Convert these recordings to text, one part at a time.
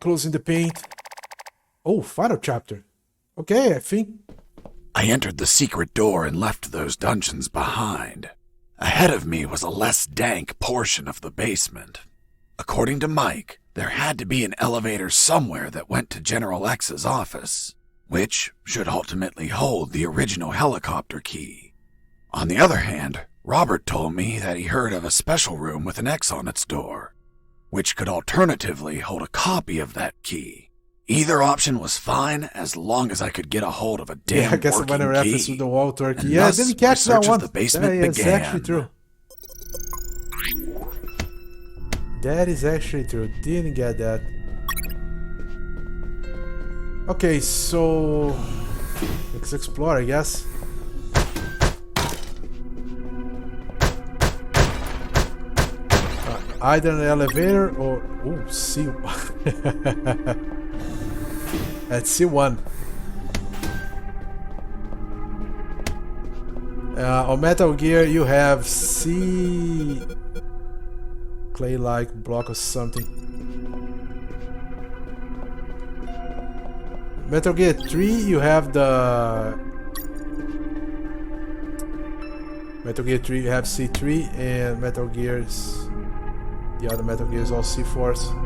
closing the paint. Oh, final chapter. Okay, I think... I entered the secret door and left those dungeons behind. Ahead of me was a less dank portion of the basement. According to Mike, there had to be an elevator somewhere that went to General X's office, which should ultimately hold the original helicopter key. On the other hand, Robert told me that he heard of a special room with an X on its door, which could alternatively hold a copy of that key. Either option was fine as long as I could get a hold of a damn I guess working a reference key. to the wall turkey. And Yeah, I thus, didn't catch the that search one. of the basement That is began. actually true. That is actually true. Didn't get that. Okay, so let's explore, I guess. Either an elevator or C. At C1. On Metal Gear, you have C clay-like block or something. Metal Gear 3, you have the Metal Gear 3, you have C3, and Metal Gears, the other Metal Gears, all C4s.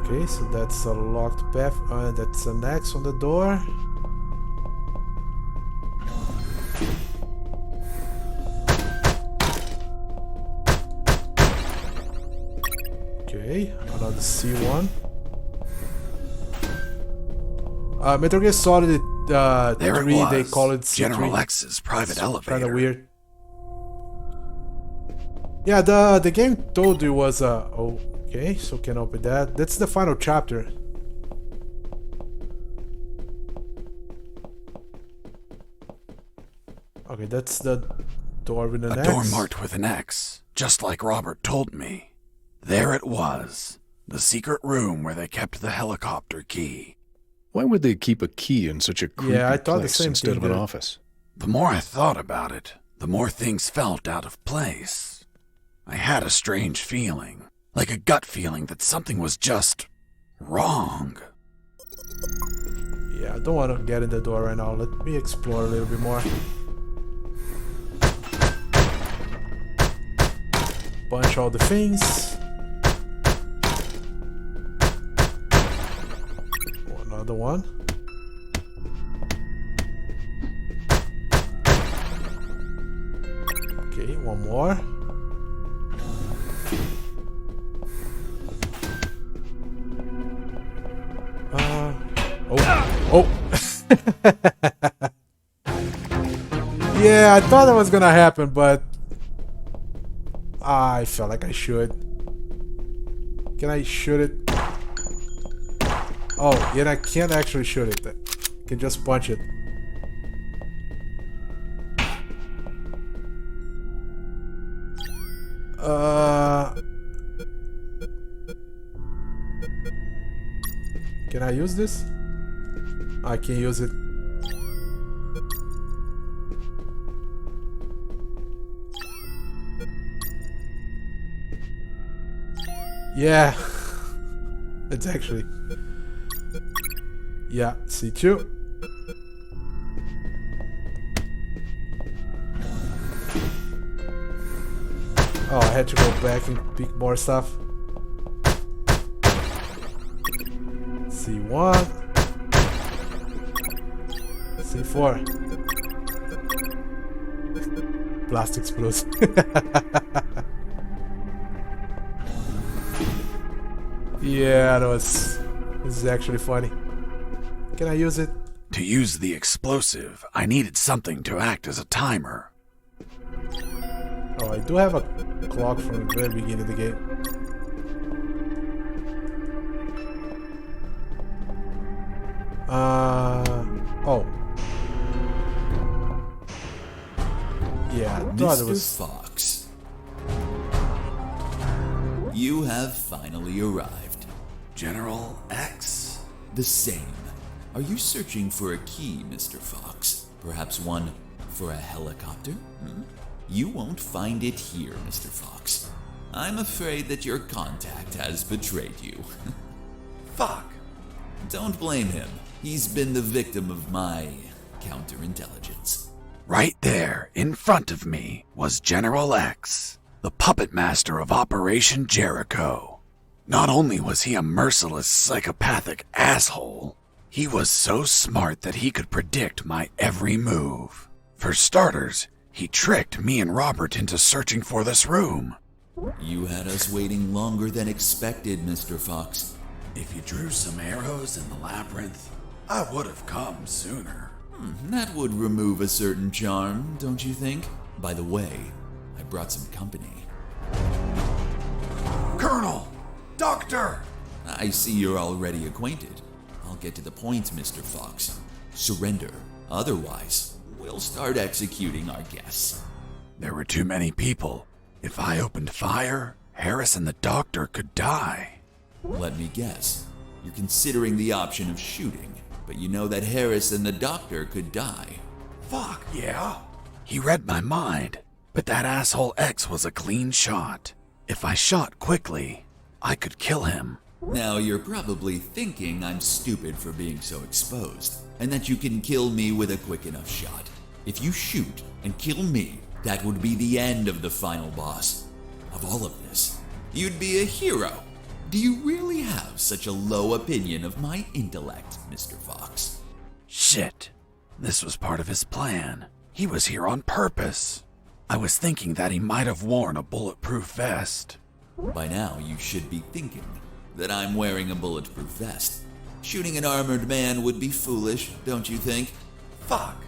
Okay, so that's a locked path. That's an X on the door. Okay, another C1. Metal Gear Solid There 3, it was, they call it C3. General X's private elevator. Kind of weird. Yeah, the game told you was okay, so can open that. That's the final chapter. Okay, that's the door with an X. A door marked with an X, just like Robert told me. There it was, the secret room where they kept the helicopter key. Why would they keep a key in such a creepy I thought the place same instead thing of an there. office? The more I thought about it, the more things felt out of place. I had a strange feeling, like a gut feeling that something was just wrong. Yeah, I don't want to get in the door right now. Let me explore a little bit more. Punch all the things. Another one. Okay, one more. Oh. Yeah, I thought that was gonna happen, but I felt like I should. Can I shoot it? Oh, yeah, I can't actually shoot it. I can just punch it. Can I use this? I can use it. Yeah. It's actually... Yeah, C2. Oh, I had to go back and pick more stuff. C1. C4. Blast explodes. Yeah, this is actually funny. Can I use it? To use the explosive, I needed something to act as a timer. Oh, I do have a clock from the very beginning of the game. Oh. Yeah, I thought it Mr. was... Fox, you have finally arrived. General X? The same. Are you searching for a key, Mr. Fox? Perhaps one for a helicopter? You won't find it here, Mr. Fox. I'm afraid that your contact has betrayed you. Don't blame him. He's been the victim of my counterintelligence. Right there, in front of me, was General X, the puppet master of Operation Jericho. Not only was he a merciless, psychopathic asshole, he was so smart that he could predict my every move. For starters, he tricked me and Robert into searching for this room. You had us waiting longer than expected, Mr. Fox. If you drew some arrows in the labyrinth, I would have come sooner. That would remove a certain charm, don't you think? By the way, I brought some company. Colonel! Doctor! I see you're already acquainted. I'll get to the point, Mr. Fox. Surrender. Otherwise, we'll start executing our guests. There were too many people. If I opened fire, Harris and the doctor could die. Let me guess. You're considering the option of shooting, but you know that Harris and the doctor could die. Fuck, yeah. He read my mind, but that asshole X was a clean shot. If I shot quickly, I could kill him. Now you're probably thinking I'm stupid for being so exposed, and that you can kill me with a quick enough shot. If you shoot and kill me, that would be the end of the final boss. Of all of this, you'd be a hero. Do you really have such a low opinion of my intellect, Mr. Fox? Shit. This was part of his plan. He was here on purpose. I was thinking that he might have worn a bulletproof vest. By now, you should be thinking that I'm wearing a bulletproof vest. Shooting an armored man would be foolish, don't you think? Fuck.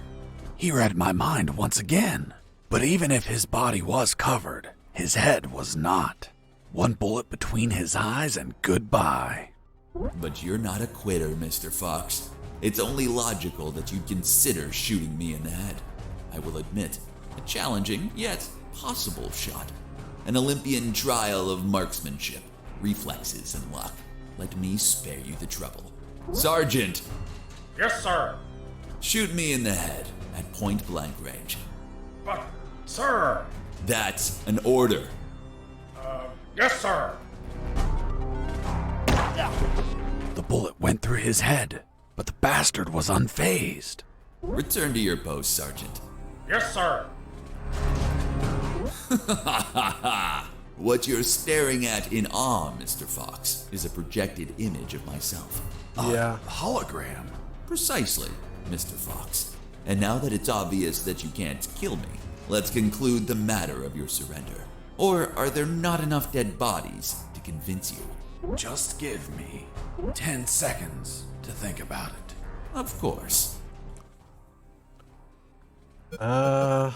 He read my mind once again. But even if his body was covered, his head was not. One bullet between his eyes and goodbye. But you're not a quitter, Mr. Fox. It's only logical that you'd consider shooting me in the head. I will admit, a challenging yet possible shot. An Olympian trial of marksmanship, reflexes, and luck. Let me spare you the trouble. Sergeant! Yes, sir. Shoot me in the head at point blank range. But, sir. That's an order. Yes, sir. The bullet went through his head, but the bastard was unfazed. Return to your post, Sergeant. Yes, sir. What you're staring at in awe, Mr. Fox, is a projected image of myself. Yeah. Hologram. Precisely, Mr. Fox. And now that it's obvious that you can't kill me, let's conclude the matter of your surrender. Or are there not enough dead bodies to convince you? Just give me 10 seconds to think about it. Of course. I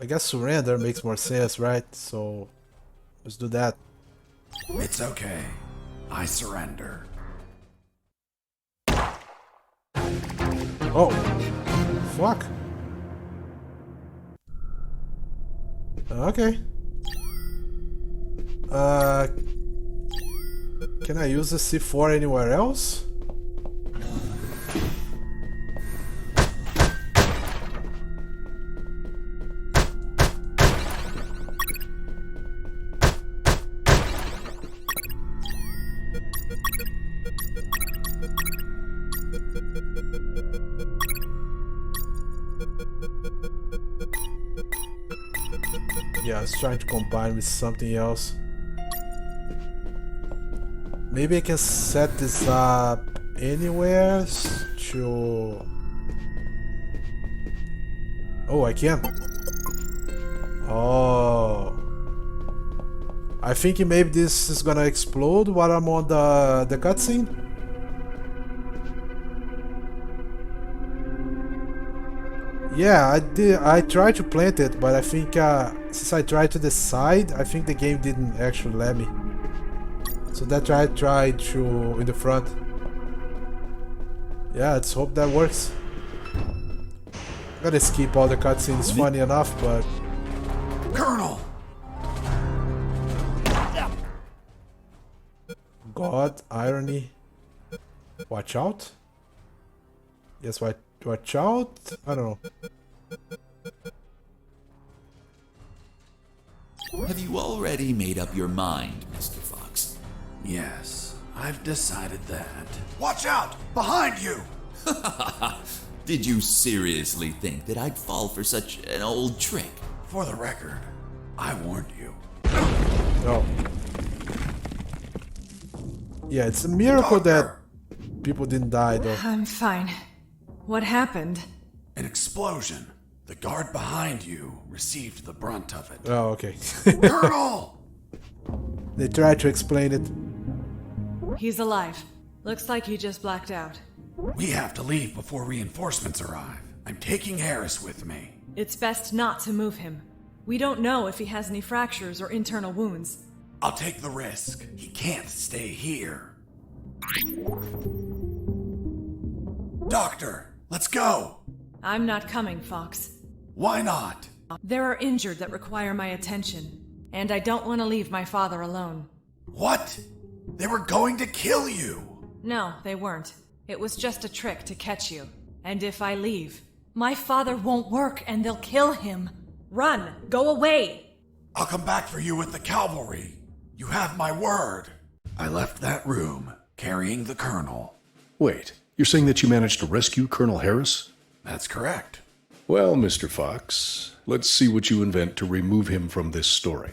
guess surrender makes more sense, right? So let's do that. It's okay. I surrender. Oh, fuck. Okay. Can I use the C4 anywhere else? Yeah, I was trying to combine with something else. Maybe I can set this up anywhere to... Oh, I can. Oh. I think maybe this is gonna explode while I'm on the cutscene. Yeah, I did. I tried to plant it, but I think since I tried to the side, I think the game didn't actually let me. So that's why I tried to in the front. Yeah, let's hope that works. I'm gonna skip all the cutscenes, funny enough, but... Colonel! God, irony. Watch out? Yes, watch out? I don't know. Have you already made up your mind, Mr. Fox? Yes, I've decided that. Watch out! Behind you! Did you seriously think that I'd fall for such an old trick? For the record, I warned you. Oh. Yeah, it's a miracle Doctor! that people didn't die though. I'm fine. What happened? An explosion. The guard behind you received the brunt of it. Oh, okay. Colonel! They tried to explain it. He's alive. Looks like he just blacked out. We have to leave before reinforcements arrive. I'm taking Harris with me. It's best not to move him. We don't know if he has any fractures or internal wounds. I'll take the risk. He can't stay here. Doctor, let's go! I'm not coming, Fox. Why not? There are injured that require my attention, and I don't want to leave my father alone. What? They were going to kill you! No, they weren't. It was just a trick to catch you. And if I leave, my father won't work and they'll kill him. Run! Go away! I'll come back for you with the cavalry. You have my word. I left that room, carrying the colonel. Wait, you're saying that you managed to rescue Colonel Harris? That's correct. Well, Mr. Fox, let's see what you invent to remove him from this story.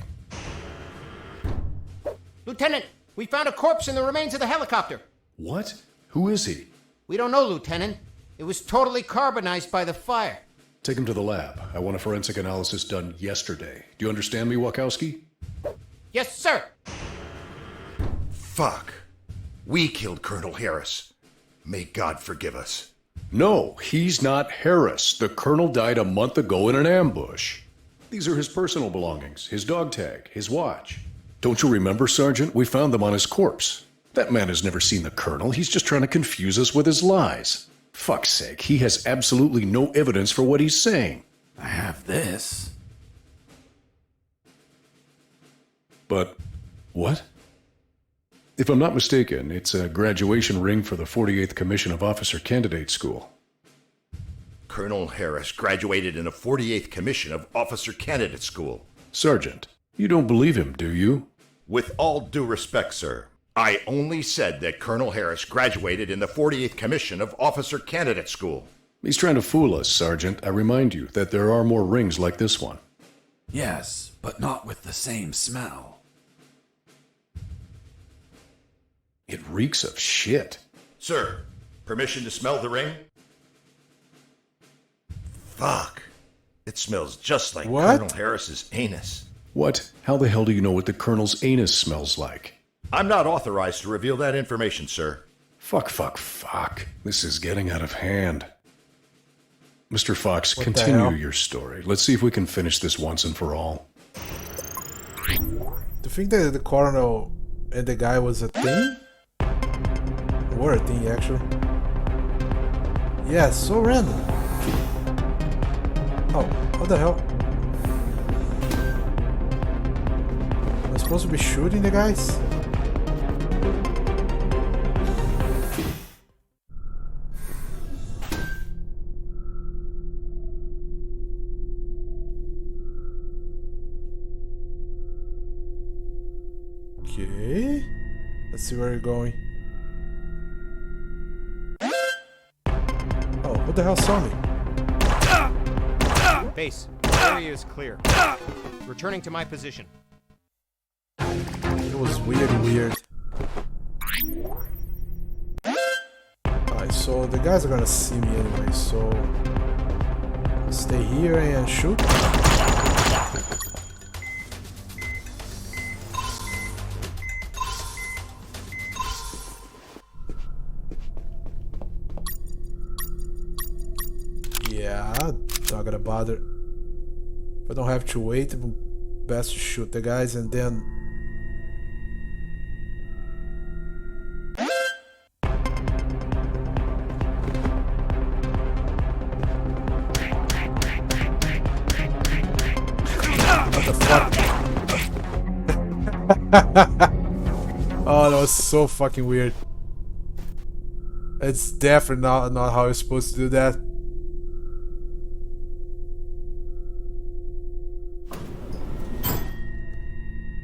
Lieutenant, we found a corpse in the remains of the helicopter. What? Who is he? We don't know, Lieutenant. It was totally carbonized by the fire. Take him to the lab. I want a forensic analysis done yesterday. Do you understand me, Wachowski? Yes, sir. Fuck. We killed Colonel Harris. May God forgive us. No, he's not Harris. The colonel died a month ago in an ambush. These are his personal belongings, his dog tag, his watch. Don't you remember, Sergeant? We found them on his corpse. That man has never seen the colonel. He's just trying to confuse us with his lies. Fuck's sake, he has absolutely no evidence for what he's saying. I have this. But what? If I'm not mistaken, it's a graduation ring for the 48th Commission of Officer Candidate School. Colonel Harris graduated in the 48th Commission of Officer Candidate School. Sergeant, you don't believe him, do you? With all due respect, sir, I only said that Colonel Harris graduated in the 48th Commission of Officer Candidate School. He's trying to fool us, Sergeant. I remind you that there are more rings like this one. Yes, but not with the same smell. It reeks of shit. Sir, permission to smell the ring? Fuck. It smells just like What? Colonel Harris's anus. What? How the hell do you know what the colonel's anus smells like? I'm not authorized to reveal that information, sir. Fuck. This is getting out of hand. Mr. Fox, What the continue hell? your story. Let's see if we can finish this once and for all. Do you think that the colonel and the guy was a thing? Were a thing, actually. Yeah, so random. Oh, what the hell? Am I supposed to be shooting the guys? Okay. Let's see where you're going. Oh, what the hell saw me? Base, area is clear. Returning to my position. It was weird. Alright, so the guys are gonna see me anyway, so stay here and shoot. Yeah, not gonna bother. If I don't have to wait, best to shoot the guys and then. What the fuck? Oh, that was so fucking weird. It's definitely not how you're supposed to do that.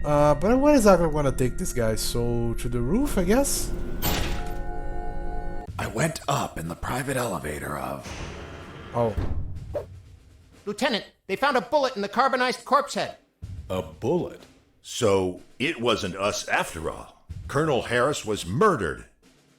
But where exactly I'm gonna take this guy? So, to the roof, I guess? I went up in the private elevator of. Oh. Lieutenant, they found a bullet in the carbonized corpse head. A bullet? So it wasn't us after all. Colonel Harris was murdered.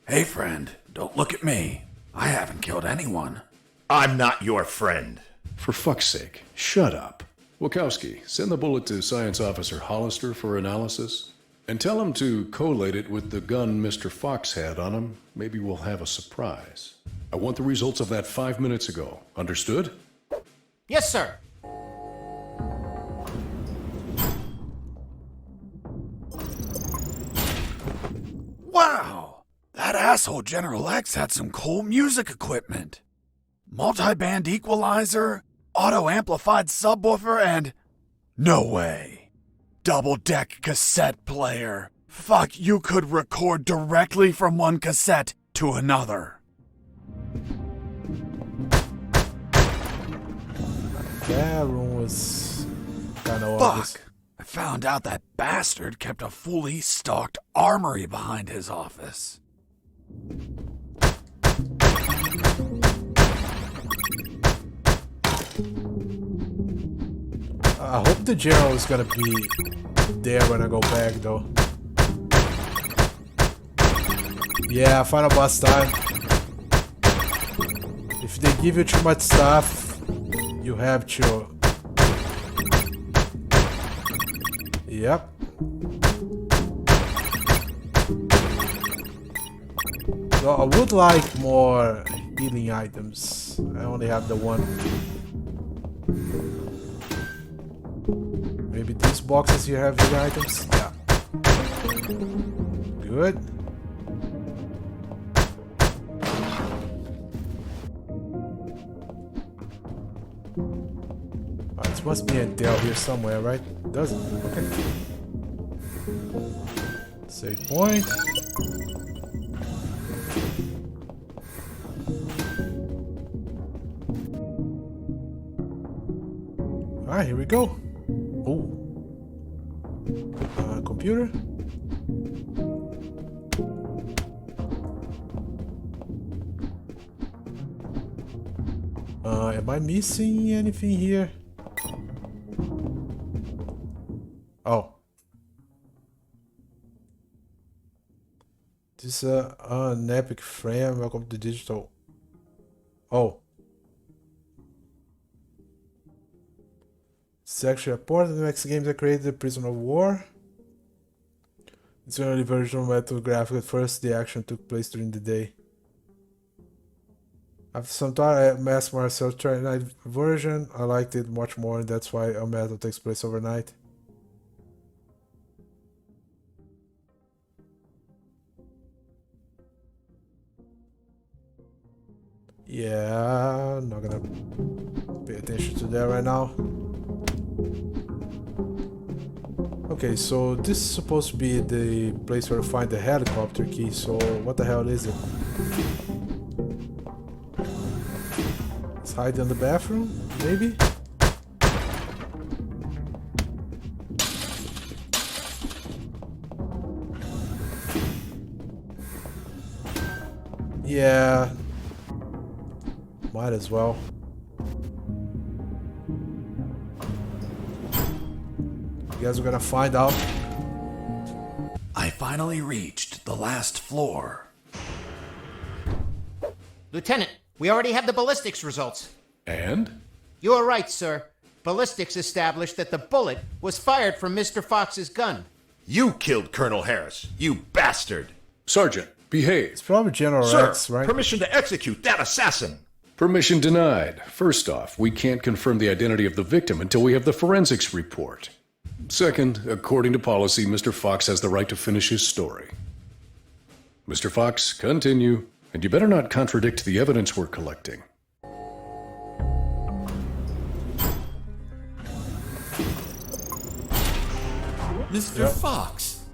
Hey, friend, don't look at me. I haven't killed anyone. I'm not your friend. For fuck's sake, shut up. Wachowski, send the bullet to Science Officer Hollister for analysis. And tell him to collate it with the gun Mr. Fox had on him. Maybe we'll have a surprise. I want the results of that 5 minutes ago. Understood? Yes, sir. Wow! That asshole General X had some cool music equipment. Multi-band equalizer, auto-amplified subwoofer, and... No way. Double-deck cassette player. Fuck, you could record directly from one cassette to another. That room was kind of obvious. Fuck! I found out that bastard kept a fully stocked armory behind his office. I hope the general is gonna be there when I go back, though. Yeah, final boss time. If they give you too much stuff, you have to. Yep. So I would like more healing items. I only have the one. Maybe these boxes here have healing items? Yeah. Good. This must be a Dell here somewhere, right? Doesn't. Okay. Save point. Alright, here we go. Oh. Computer. Am I missing anything here? Oh. This is an epic frame. Welcome to digital. Oh. It's actually a port of the next games that created the Prison of War. It's an early version of Metal graphic. At first, the action took place during the day. After some time, I masked myself trying night version. I liked it much more, and that's why Unmetal takes place overnight. Yeah, I'm not gonna pay attention to that right now. Okay, so this is supposed to be the place where you find the helicopter key, so what the hell is it? It's hiding in the bathroom, maybe? Yeah. Might as well. You guys are gonna find out. I finally reached the last floor. Lieutenant, we already have the ballistics results. And? You are right, sir. Ballistics established that the bullet was fired from Mr. Fox's gun. You killed Colonel Harris, you bastard! Sergeant, behave. It's probably General Sir, Rex, right? permission to execute that assassin! Permission denied. First off, we can't confirm the identity of the victim until we have the forensics report. Second, according to policy, Mr. Fox has the right to finish his story. Mr. Fox, continue. And you better not contradict the evidence we're collecting. Mr. Fox,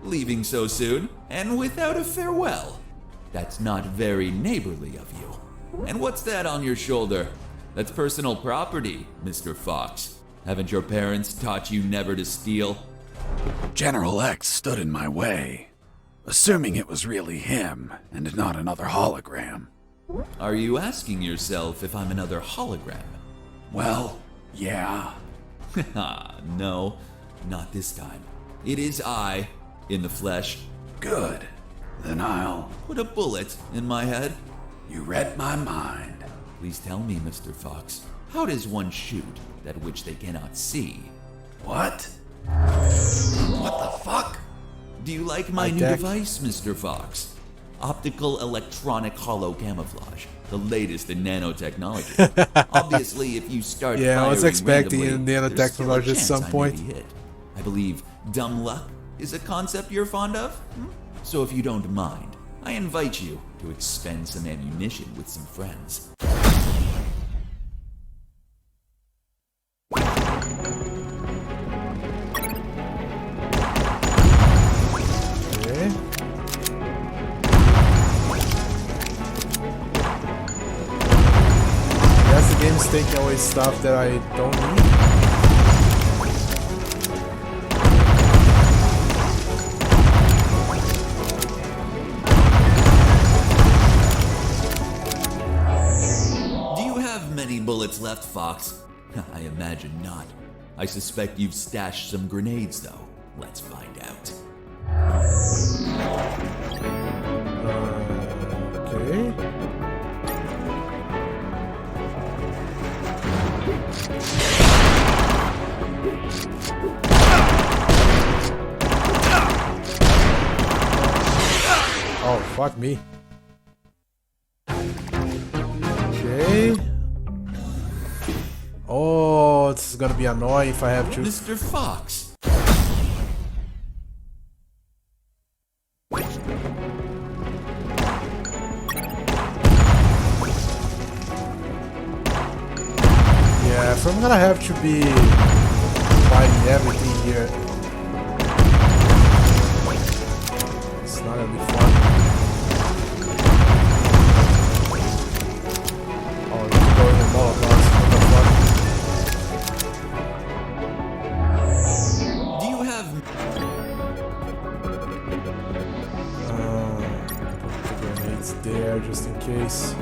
leaving so soon and without a farewell. That's not very neighborly of you. And what's that on your shoulder? That's personal property, Mr. Fox. Haven't your parents taught you never to steal? General X stood in my way, assuming it was really him and not another hologram. Are you asking yourself if I'm another hologram? Well, yeah. No, not this time. It is I, in the flesh. Good. Then I'll... Put a bullet in my head. You read my mind. Please tell me, Mr. Fox, how does one shoot that which they cannot see? What? What the fuck? Do you like my new deck. device, Mr. Fox? Optical electronic hollow camouflage, the latest in nanotechnology. Obviously, if you start Yeah, I was firing expecting randomly, nanotechnology there's still a at chance some I may point. be hit. I believe dumb luck is a concept you're fond of. So if you don't mind, I invite you to expend some ammunition with some friends. Okay. Yes, the game's taking away stuff that I don't need. Do you have many bullets left, Fox? I imagine not. I suspect you've stashed some grenades, though. Let's find out. Okay. Oh, fuck me. Okay. Oh, this is gonna be annoying if I have to. Mr. Fox! Yeah, if I'm gonna have to be fighting everything here, it's not gonna be fun. Oh, you can go in the Molotovs, what the fuck? Do you have... Put the grenades there just in case.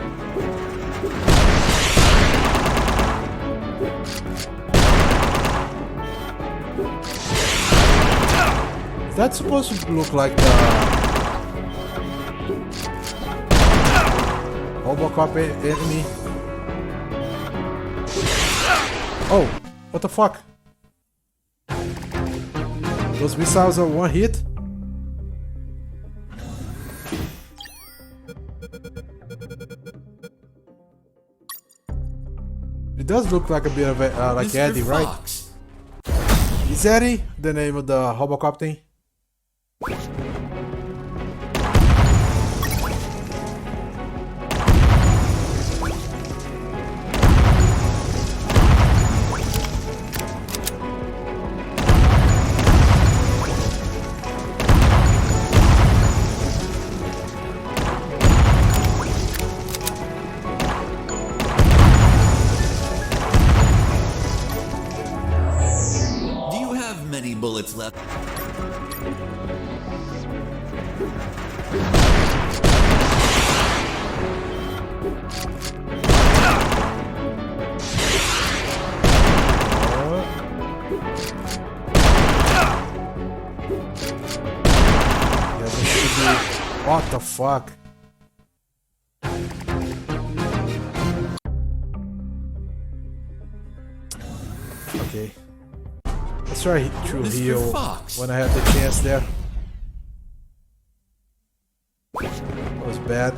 Is that supposed to look like the Robocop enemy? Oh, what the fuck? Those missiles are one hit? It does look like a bit of a, like Mr. Eddie, right? Fox. Is Eddie the name of the Robocop thing? Do you have many bullets left? Yeah, there should be. What the fuck? Okay. Let's try to Mr. heal Fox. when I have the chance there. That was bad.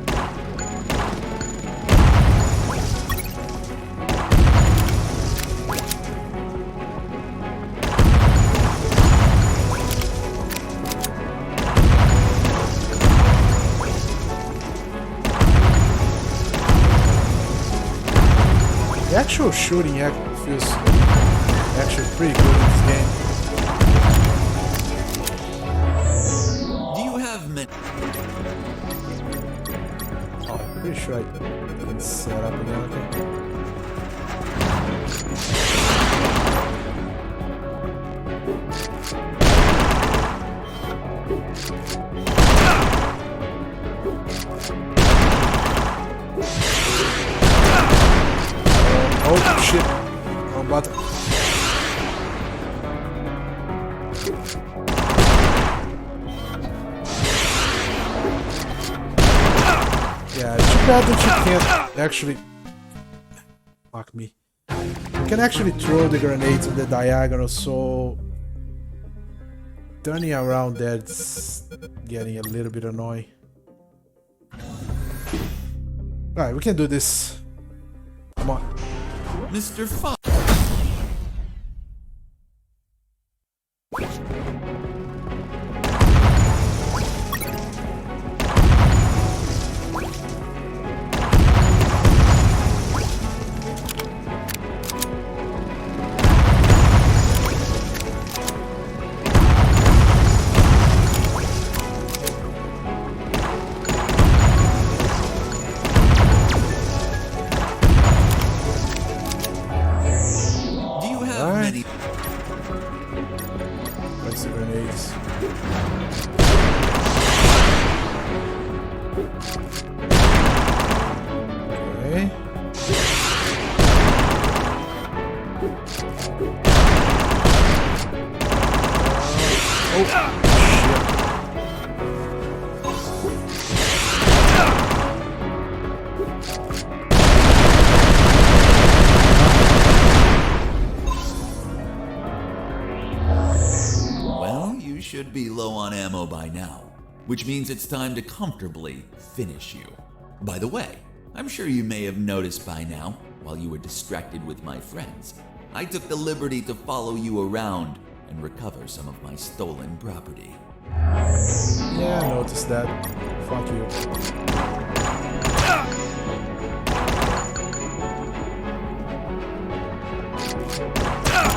The actual shooting feels actually pretty good in this game. Do you have many... Oh, I'm pretty sure I can set up again. Okay. Oh shit. Wrong button. Yeah, too bad that you can't actually... Fuck me. You can actually throw the grenades on the diagonal, so... Turning around that's getting a little bit annoying. Alright, we can do this. Come on. Mr. Fox. Place the grenades. Okay. Oh, shit. Well, you should be low on ammo by now, which means it's time to comfortably finish you. By the way, I'm sure you may have noticed by now, while you were distracted with my friends, I took the liberty to follow you around and recover some of my stolen property. Yeah, I noticed that. Fuck you.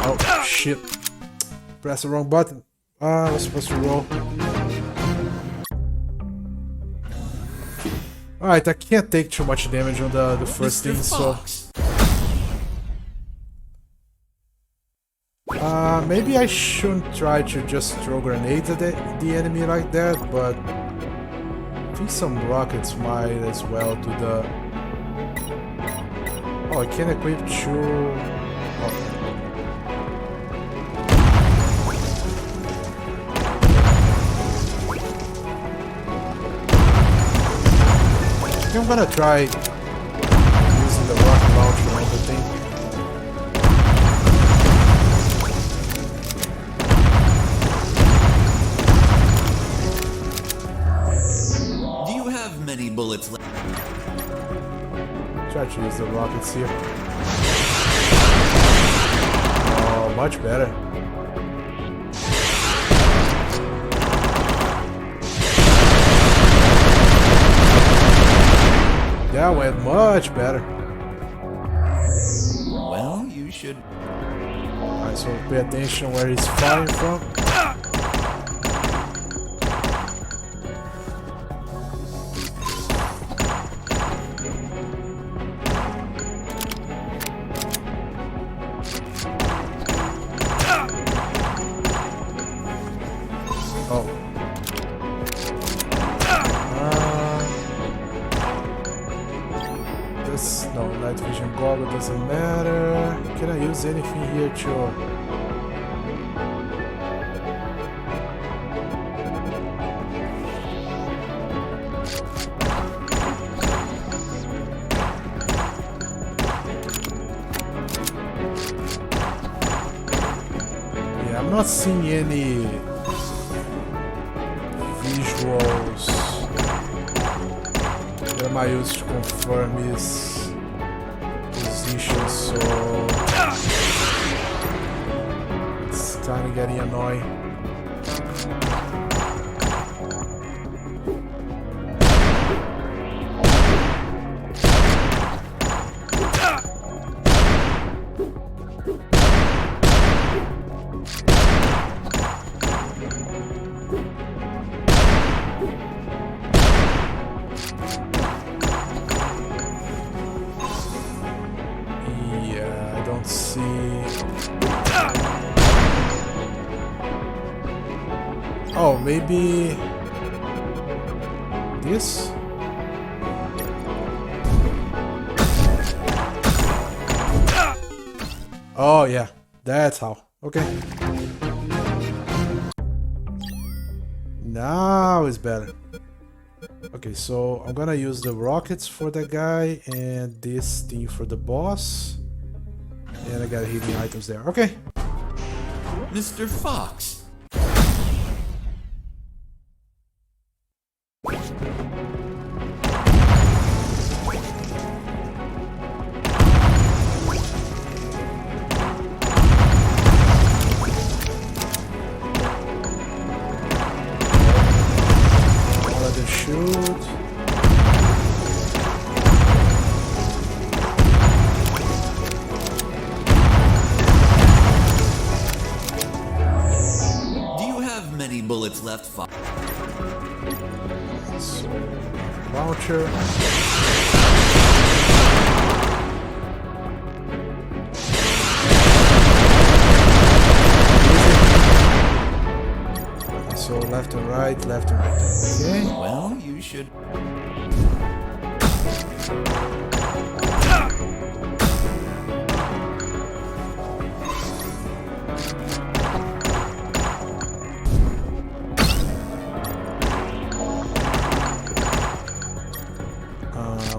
Oh, shit. Press the wrong button. I was supposed to roll. Alright, I can't take too much damage on the first Mr. thing, so... Fox. Maybe I shouldn't try to just throw grenades at the enemy like that, but... I think some rockets might as well do the... Oh, I can equip two... Oh. I'm gonna try using the rocket launcher on the thing. Do you have many bullets left? Try to use the rockets here. Oh, much better. That went much better. Well, you should... Alright, so pay attention where he's firing from. Oh. No, night vision goggle doesn't matter. Can I use anything here to... Yeah, I'm not seeing any visuals that I might use to confirm his position, so it's kind of getting annoying. Oh, maybe... this. Oh yeah, that's how. Okay. Now it's better. Okay, so I'm gonna use the rockets for that guy and this thing for the boss. And I got healing items there. Okay. Mr. Fox. I'll let them shoot. Do you have many bullets left, Fox? So, launcher. So left and right, left and right. Okay. Well, you should.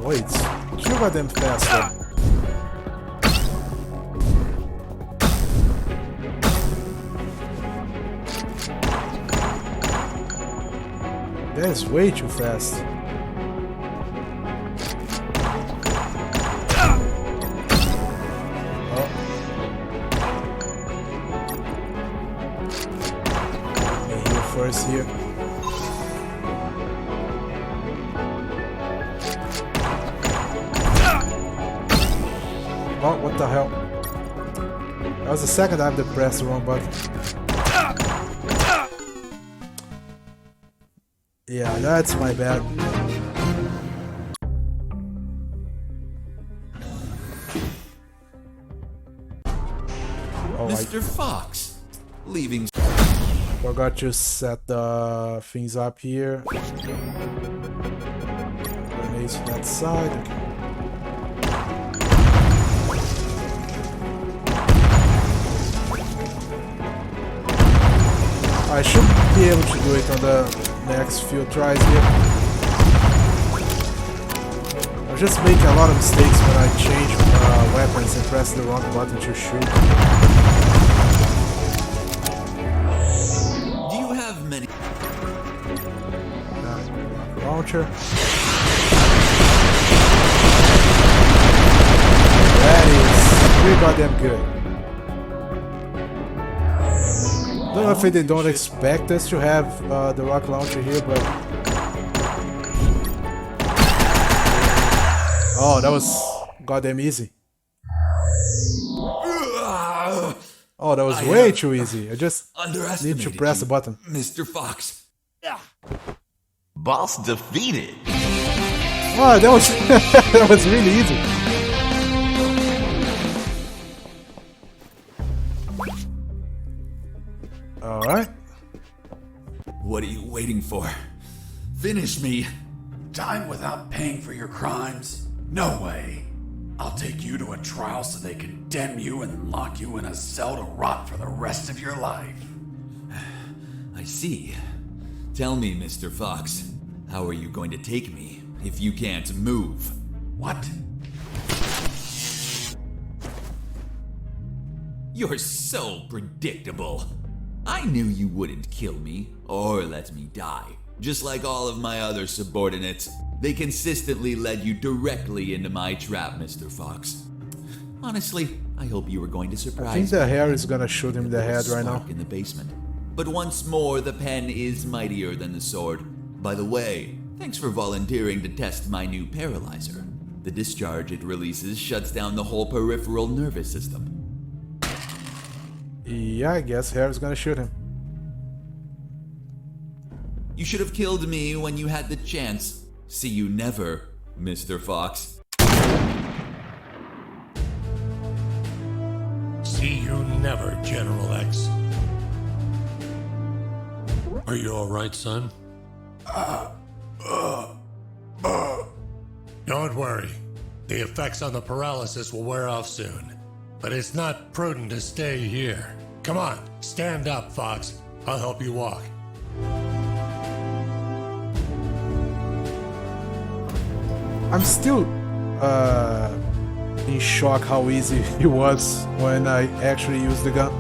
Wait. Shoot at them faster. That's way too fast. Oh. Let me heal first here. Oh, what the hell? That was the second time they pressed the wrong button. Yeah, that's my bad. Oh, Mr. Fox. Leaving. Forgot to set the things up here. Grenades to that side. Okay. I should be able to do it on the next few tries here. I just make a lot of mistakes when I change weapons and press the wrong button to shoot. Do you have many? Launcher. That is pretty goddamn good. I don't know if they don't expect us to have the rocket launcher here, but... Oh, that was goddamn easy. Oh, that was way too easy. I just need to press the button. Mr. Fox. Boss defeated. Oh, that was that was really easy. All right. What are you waiting for? Finish me. Time without paying for your crimes? No way. I'll take you to a trial so they condemn you and lock you in a cell to rot for the rest of your life. I see. Tell me, Mr. Fox, how are you going to take me if you can't move? What? You're so predictable. I knew you wouldn't kill me or let me die. Just like all of my other subordinates, they consistently led you directly into my trap, Mr. Fox. Honestly, I hope you were going to surprise I think the hair is gonna shoot him in the head right now. In the basement. But once more, the pen is mightier than the sword. By the way, thanks for volunteering to test my new paralyzer. The discharge it releases shuts down the whole peripheral nervous system. Yeah, I guess hair's gonna shoot him. You should have killed me when you had the chance. See you never, Mr. Fox. See you never, General X. Are you all right, son? Don't worry. The effects on the paralysis will wear off soon. But it's not prudent to stay here. Come on, stand up, Fox. I'll help you walk. I'm still in shock how easy it was when I actually used the gun.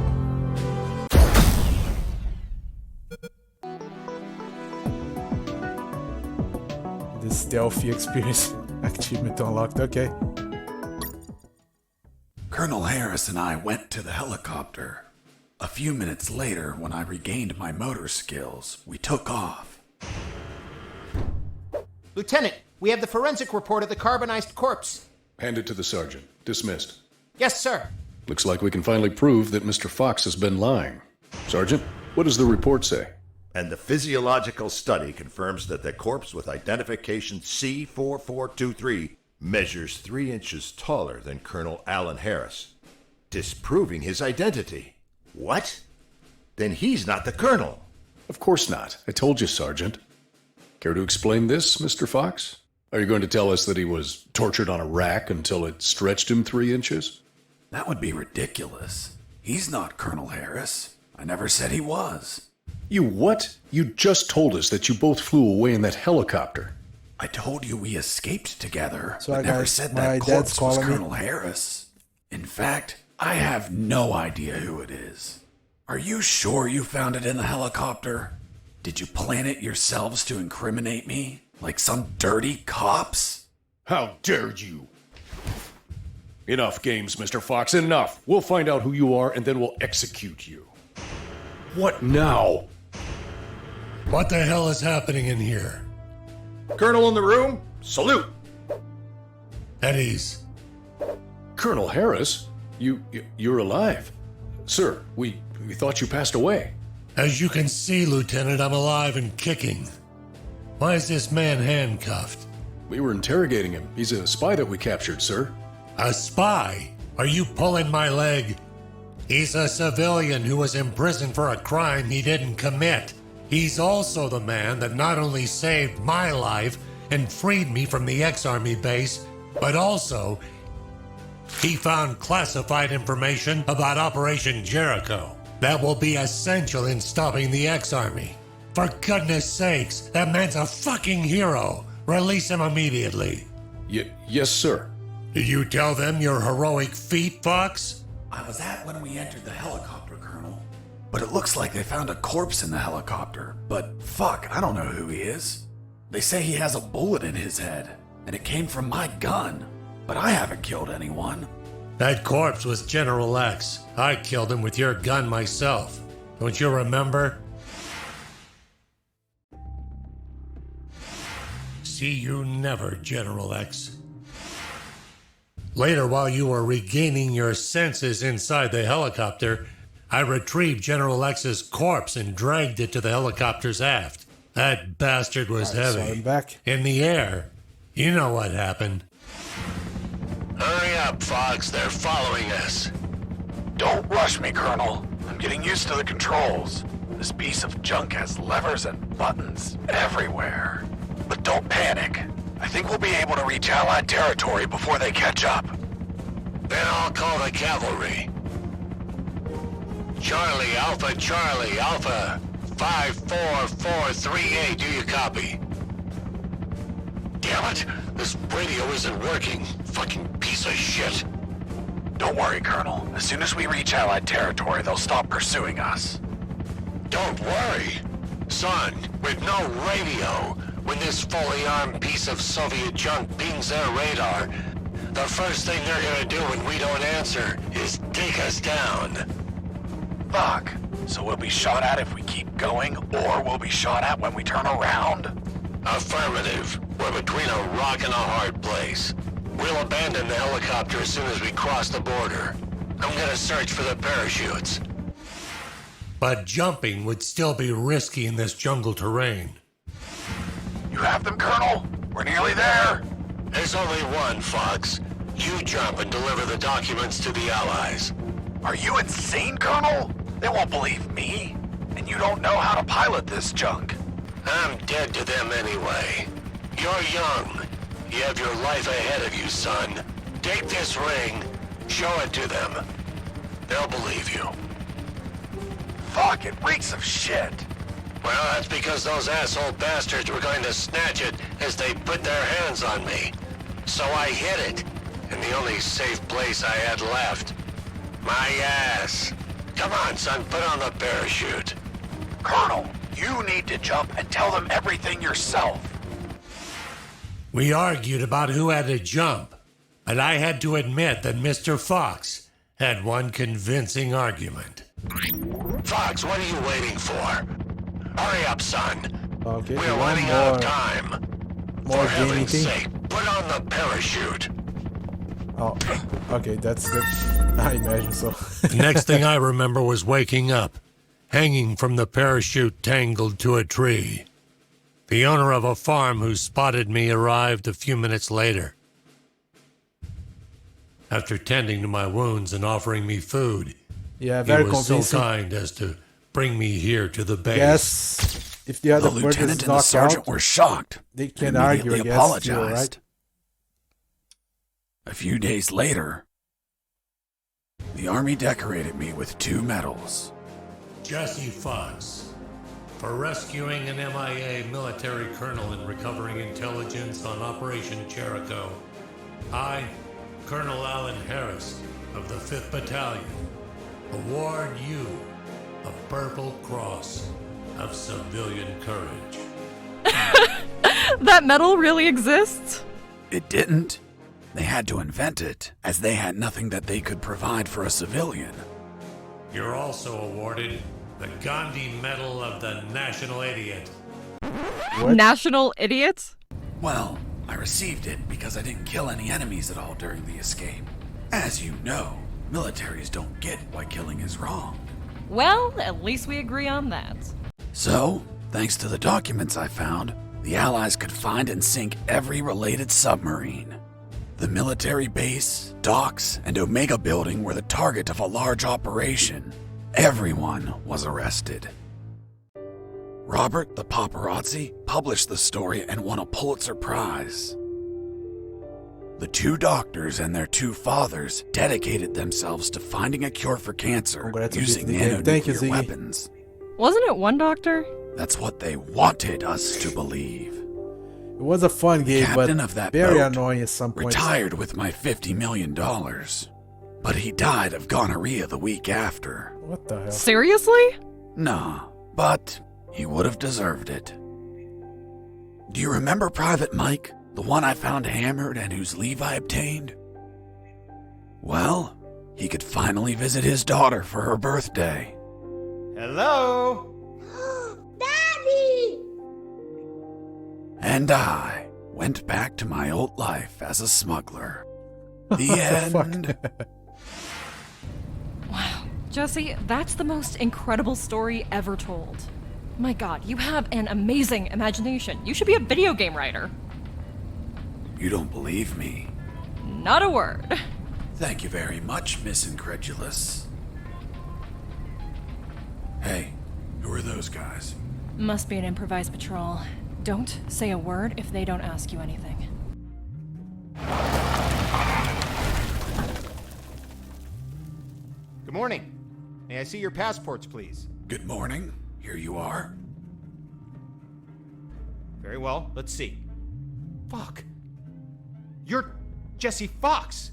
The stealthy experience achievement unlocked, okay. Colonel Harris and I went to the helicopter. A few minutes later, when I regained my motor skills, we took off. Lieutenant, we have the forensic report of the carbonized corpse. Hand it to the sergeant. Dismissed. Yes, sir. Looks like we can finally prove that Mr. Fox has been lying. Sergeant, what does the report say? And the physiological study confirms that the corpse with identification C4423 measures 3 inches taller than Colonel Alan Harris, disproving his identity. What? Then he's not the colonel. Of course not. I told you, Sergeant. Care to explain this, Mr. Fox? Are you going to tell us that he was tortured on a rack until it stretched him 3 inches? That would be ridiculous. He's not Colonel Harris. I never said he was. You what? You just told us that you both flew away in that helicopter. I told you we escaped together, Sorry, but never guys, said my that dad's corpse was calling me. Colonel Harris. In fact, I have no idea who it is. Are you sure you found it in the helicopter? Did you plant it yourselves to incriminate me? Like some dirty cops? How dare you! Enough games, Mr. Fox, enough! We'll find out who you are and then we'll execute you. What now? What the hell is happening in here? Colonel in the room, salute! At ease. Colonel Harris? You're alive. Sir, we thought you passed away. As you can see, Lieutenant, I'm alive and kicking. Why is this man handcuffed? We were interrogating him. He's a spy that we captured, sir. A spy? Are you pulling my leg? He's a civilian who was imprisoned for a crime he didn't commit. He's also the man that not only saved my life and freed me from the ex-army base, but also he found classified information about Operation Jericho that will be essential in stopping the ex-army. For goodness sakes, that man's a fucking hero. Release him immediately. Yes, sir. Did you tell them your heroic feat, Fox? I was at when we entered the helicopter, Colonel. But it looks like they found a corpse in the helicopter. But fuck, I don't know who he is. They say he has a bullet in his head, and it came from my gun. But I haven't killed anyone. That corpse was General X. I killed him with your gun myself. Don't you remember? See you never, General X. Later, while you were regaining your senses inside the helicopter, I retrieved General X's corpse and dragged it to the helicopter's aft. That bastard was Alright, so heavy. I'm back. In the air. You know what happened. Hurry up, Fox. They're following us. Don't rush me, Colonel. I'm getting used to the controls. This piece of junk has levers and buttons everywhere. But don't panic. I think we'll be able to reach Allied territory before they catch up. Then I'll call the cavalry. Charlie, Alpha, 54438, do you copy? Damn it, this radio isn't working. Fucking piece of shit. Don't worry, Colonel. As soon as we reach Allied territory, they'll stop pursuing us. Don't worry. Son, with no radio, when this fully armed piece of Soviet junk pings their radar, the first thing they're gonna do when we don't answer is take us down. Fuck. So we'll be shot at if we keep going, or we'll be shot at when we turn around? Affirmative. We're between a rock and a hard place. We'll abandon the helicopter as soon as we cross the border. I'm gonna search for the parachutes. But jumping would still be risky in this jungle terrain. You have them, Colonel? We're nearly there. There's only one, Fox. You jump and deliver the documents to the Allies. Are you insane, Colonel? They won't believe me. And you don't know how to pilot this junk. I'm dead to them anyway. You're young. You have your life ahead of you, son. Take this ring, show it to them. They'll believe you. Fuck, it reeks of shit. Well, that's because those asshole bastards were going to snatch it as they put their hands on me. So I hid it, in the only safe place I had left. My ass. Come on, son, put on the parachute. Colonel, you need to jump and tell them everything yourself. We argued about who had to jump, but I had to admit that Mr. Fox had one convincing argument. Fox, what are you waiting for? Hurry up, son. Okay, We're one running out more. of time. More For gaming heaven's thing. sake, put on the parachute. Oh, okay, that's the. I imagine so. The next thing I remember was waking up, hanging from the parachute tangled to a tree. The owner of a farm who spotted me arrived a few minutes later. After tending to my wounds and offering me food, Yeah, he very was so convincing. kind as to bring me here to the base. Yes, if the The other person lieutenant is and the knocked sergeant out, were shocked. they and can argue immediately against you, right? apologized. A few days later, the Army decorated me with 2 medals. Jesse Fox, for rescuing an MIA military colonel and recovering intelligence on Operation Jericho. I, Colonel Alan Harris of the 5th Battalion, award you a Purple Cross of Civilian Courage. That medal really exists? It didn't. They had to invent it, as they had nothing that they could provide for a civilian. You're also awarded the Gandhi Medal of the National Idiot. What? National idiot? Well, I received it because I didn't kill any enemies at all during the escape. As you know, militaries don't get why killing is wrong. Well, at least we agree on that. So, thanks to the documents I found, the Allies could find and sink every related submarine. The military base, docks, and Omega building were the target of a large operation. Everyone was arrested. Robert the paparazzi published the story and won a Pulitzer Prize. The 2 doctors and their 2 fathers dedicated themselves to finding a cure for cancer Congrats on using beating the game. Thank you, nanonuclear Ziggy. weapons. Wasn't it one doctor? That's what they wanted us to believe. It was a fun game, but Captain of that very boat annoying at some point. Retired with my $50 million. But he died of gonorrhea the week after. What the hell? Seriously? Nah, but he would have deserved it. Do you remember Private Mike? The one I found hammered and whose leave I obtained? Well, he could finally visit his daughter for her birthday. Hello? Daddy! And I went back to my old life as a smuggler. The Fuck. end. Wow. Jesse, that's the most incredible story ever told. My god, you have an amazing imagination. You should be a video game writer. You don't believe me? Not a word. Thank you very much, Miss Incredulous. Hey, who are those guys? Must be an improvised patrol. Don't say a word if they don't ask you anything. Good morning. May I see your passports, please? Good morning. Here you are. Very well. Let's see. Fuck. You're Jesse Fox.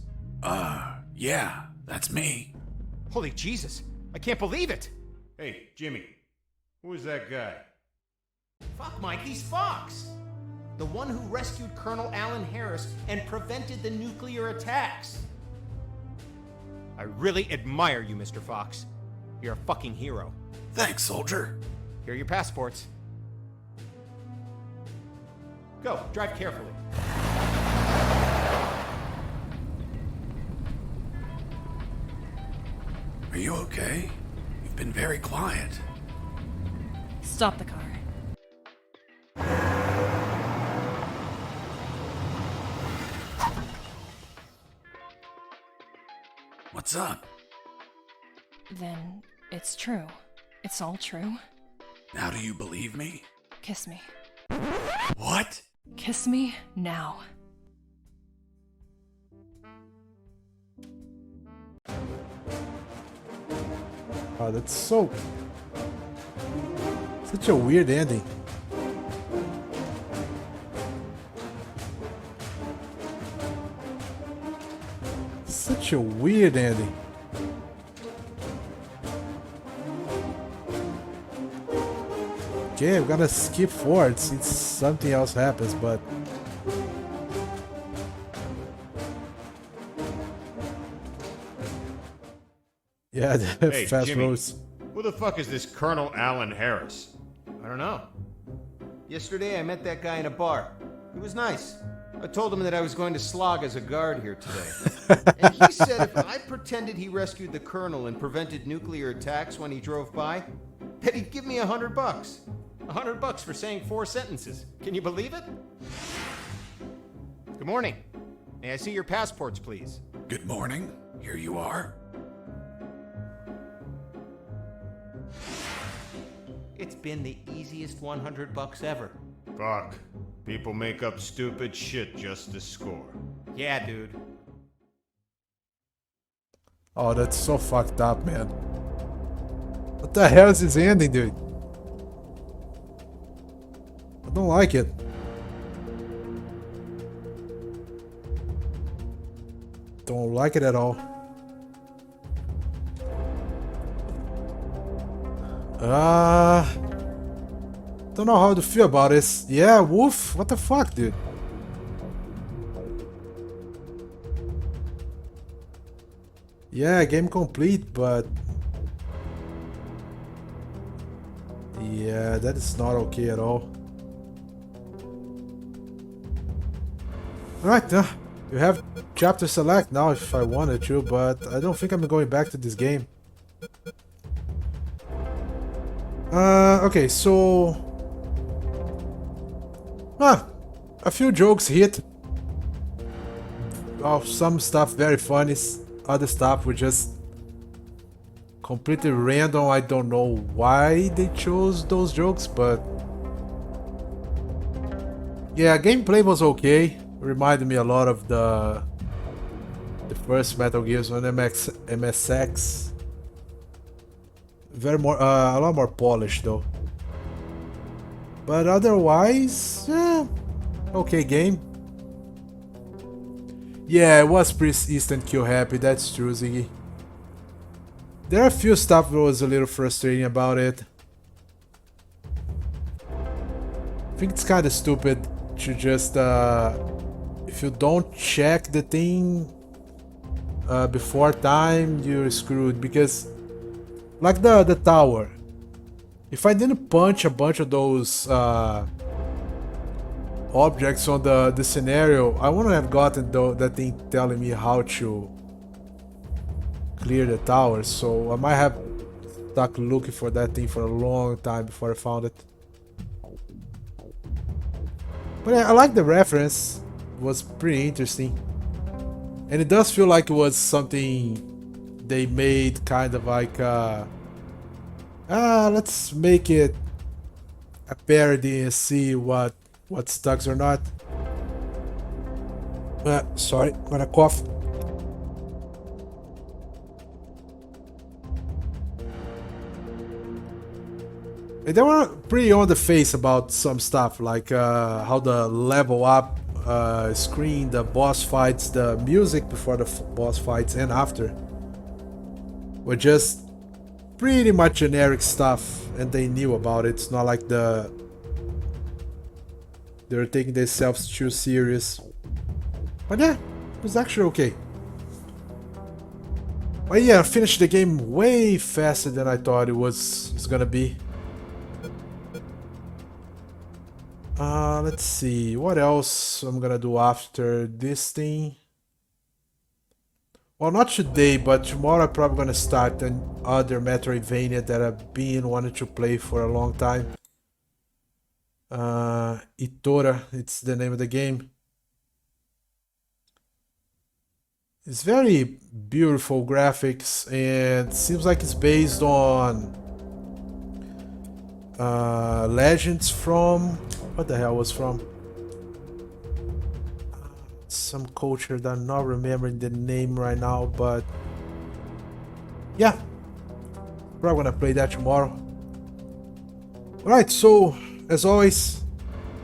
Yeah, that's me. Holy Jesus. I can't believe it. Hey, Jimmy. Who is that guy? Fuck, Mike, he's Fox. The one who rescued Colonel Alan Harris and prevented the nuclear attacks. I really admire you, Mr. Fox. You're a fucking hero. Thanks, soldier. Here are your passports. Go, drive carefully. Are you okay? You've been very quiet. Stop the car. What's up? Then it's true. It's all true. Now do you believe me? Kiss me. What? Kiss me now. Oh, that's so... Such a weird ending. Such a weird ending. Okay, I'm gonna skip forward since something else happens, but... Yeah, the Hey, fast Jimmy, roads. who the fuck is this Colonel Alan Harris? I don't know. Yesterday I met that guy in a bar. He was nice. I told him that I was going to slog as a guard here today. And he said if I pretended he rescued the colonel and prevented nuclear attacks when he drove by, that he'd give me $100. $100 for saying 4 sentences. Can you believe it? Good morning. May I see your passports, please? Good morning. Here you are. It's been the easiest $100 ever. Fuck. People make up stupid shit just to score. Yeah, dude. Oh, that's so fucked up, man. What the hell is this ending, dude? I don't like it. Don't like it at all. Don't know how to feel about this. Yeah, woof. What the fuck, dude? Yeah, game complete, but... Yeah, that is not okay at all. Right, you have chapter select now if I wanted to, but I don't think I'm going back to this game. Okay, so... a few jokes hit. Oh, some stuff very funny, other stuff were just completely random. I don't know why they chose those jokes, but... Yeah, gameplay was okay. Reminded me a lot of the first Metal Gears on MSX. A lot more polished though. But otherwise, okay game. Yeah, it was pretty instant kill happy, that's true, Ziggy. There are a few stuff that was a little frustrating about it. I think it's kinda stupid to just, if you don't check the thing before time, you're screwed, because like the tower, if I didn't punch a bunch of those objects on the scenario, I wouldn't have gotten that thing telling me how to clear the tower, so I might have stuck looking for that thing for a long time before I found it. But yeah, I like the reference, it was pretty interesting. And it does feel like it was something they made kind of like, let's make it a parody and see what stucks or not. Sorry, I'm gonna cough. And they were pretty on the face about some stuff, like how the level up screen, the boss fights, the music before the boss fights and after were just pretty much generic stuff, and they knew about it. It's not like they were taking themselves too serious. But yeah, it was actually okay. But yeah, I finished the game way faster than I thought it was gonna be. Let's see, what else I'm gonna do after this thing? Well, not today, but tomorrow I'm probably gonna start another Metroidvania that I've been wanting to play for a long time. Itora, it's the name of the game. It's very beautiful graphics and seems like it's based on legends from... What the hell was from? Some culture that I'm not remembering the name right now, but... Yeah. probably gonna play that tomorrow. Alright, so as always,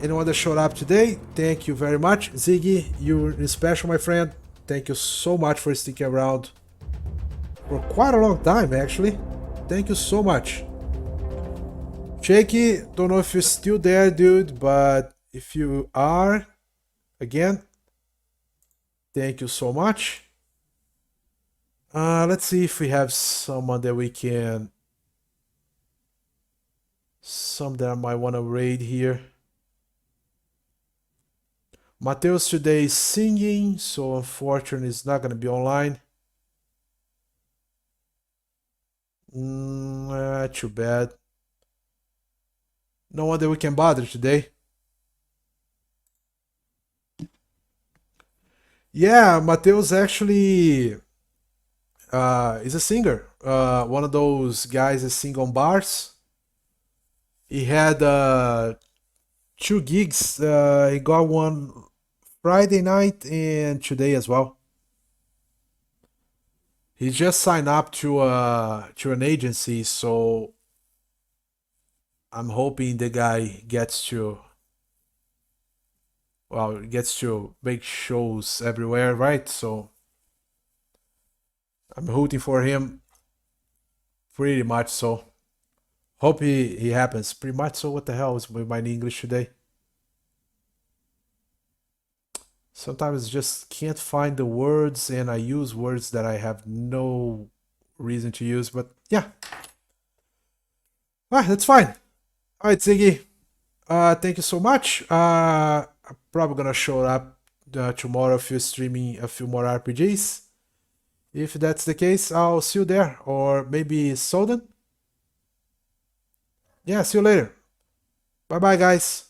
anyone that showed up today, thank you very much. Ziggy, you're special, my friend. Thank you so much for sticking around for quite a long time, actually. Thank you so much. Shaky, don't know if you're still there, dude, but if you are, again, thank you so much. Let's see if we have someone that we can... Some that I might want to raid here. Mateus today is singing, so unfortunately he's not going to be online. Too bad. No one that we can bother today. Yeah, Mateus actually is a singer. One of those guys that sing on bars. He had 2 gigs. He got one Friday night and today as well. He just signed up to an agency, so I'm hoping the guy gets to make shows everywhere, right? So I'm rooting for him pretty much, so hope he happens. Pretty much so. What the hell is with my English today? Sometimes just can't find the words and I use words that I have no reason to use, but yeah. Alright, that's fine. Alright, Ziggy. Thank you so much. I'm probably gonna show up tomorrow if you're streaming a few more RPGs. If that's the case, I'll see you there. Or maybe Solden? Yeah, see you later. Bye bye, guys.